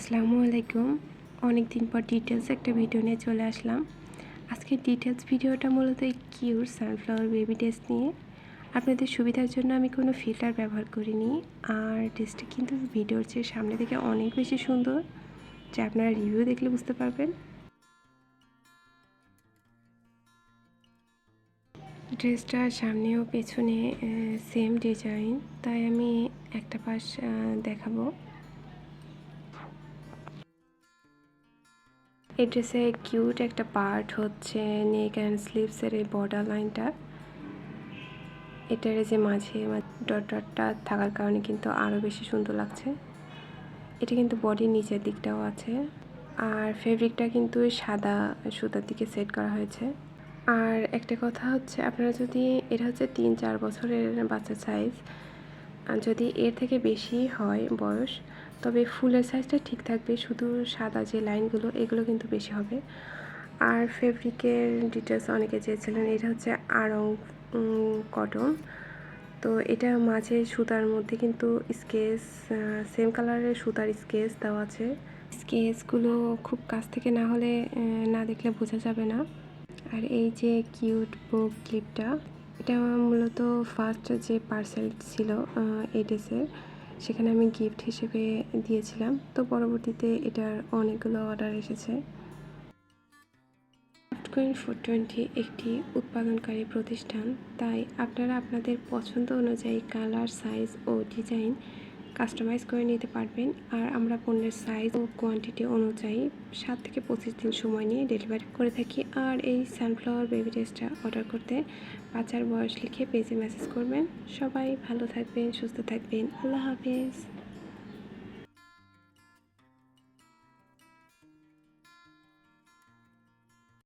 আসসালামু আলাইকুম। অনেক দিন পর ডিটেলস একটা ভিডিও নিয়ে চলে আসলাম। আজকের ডিটেলস ভিডিওটা মূলত এই কিউট সানফ্লাওয়ার বেবি ড্রেস নিয়ে। আপনাদের সুবিধার জন্য আমি কোনো ফিল্টার ব্যবহার করিনি। আর ড্রেসটা কিন্তু ভিডিওর চেয়ে সামনে থেকে অনেক বেশি সুন্দর, যা আপনারা রিভিউ দেখলে বুঝতে পারবেন। ড্রেসটা সামনে ও পেছনে সেম ডিজাইন, তাই আমি একটা পাশ দেখাবো। এই ড্রেসে কিউট একটা পার্ট হচ্ছে নেক অ্যান্ড স্লিভসের এই বর্ডার লাইনটা। এটার যে মাঝে ডট ডটটা থাকার কারণে কিন্তু আরও বেশি সুন্দর লাগছে। এটা কিন্তু বডির নিচের দিকটাও আছে। আর ফেব্রিকটা কিন্তু সাদা সুতার দিকে সেট করা হয়েছে। আর একটা কথা হচ্ছে, আপনারা যদি এটা হচ্ছে 3-4 বছরের বাচ্চার সাইজ, যদি এর থেকে বেশি হয় বয়স, তবে ফুলের সাইজটা ঠিক থাকবে, শুধু সাদা যে লাইনগুলো এগুলো কিন্তু বেশি হবে। আর ফেব্রিকের ডিটেলস অনেকে চেয়েছিলেন। এটা হচ্ছে আড়ং কটন। তো এটা মাঝে সুতার মধ্যে কিন্তু স্কেচ, সেম কালারের সুতার স্কেচ দেওয়া আছে। স্কেচগুলো খুব কাছ থেকে না হলে না দেখলে বোঝা যাবে না। আর এই যে কিউট বুক ক্লিপটা, এটা মূলত ফার্স্ট যে পার্সেল ছিল এই ড্রেসের, সেখানে আমি গিফট হিসেবে দিয়েছিলাম। তো পরবর্তীতে এটার অনেকগুলো অর্ডার এসেছে। সফটকয়েন 420 একটি উৎপাদনকারী প্রতিষ্ঠান, তাই আপনারা আপনাদের পছন্দ অনুযায়ী কালার, সাইজ ও ডিজাইন কাস্টমাইজ করে নিতে পারবেন। আর আমরা পণ্যের সাইজ ও কোয়ান্টিটি অনুযায়ী 7 থেকে 25 দিন সময় নিয়ে ডেলিভারি করে থাকি। আর এই সানফ্লাওয়ার বেবি ড্রেসটা অর্ডার করতে বাচ্চার বয়স লিখে পেজে মেসেজ করবেন। সবাই ভালো থাকবেন, সুস্থ থাকবেন। আল্লাহ হাফেজ।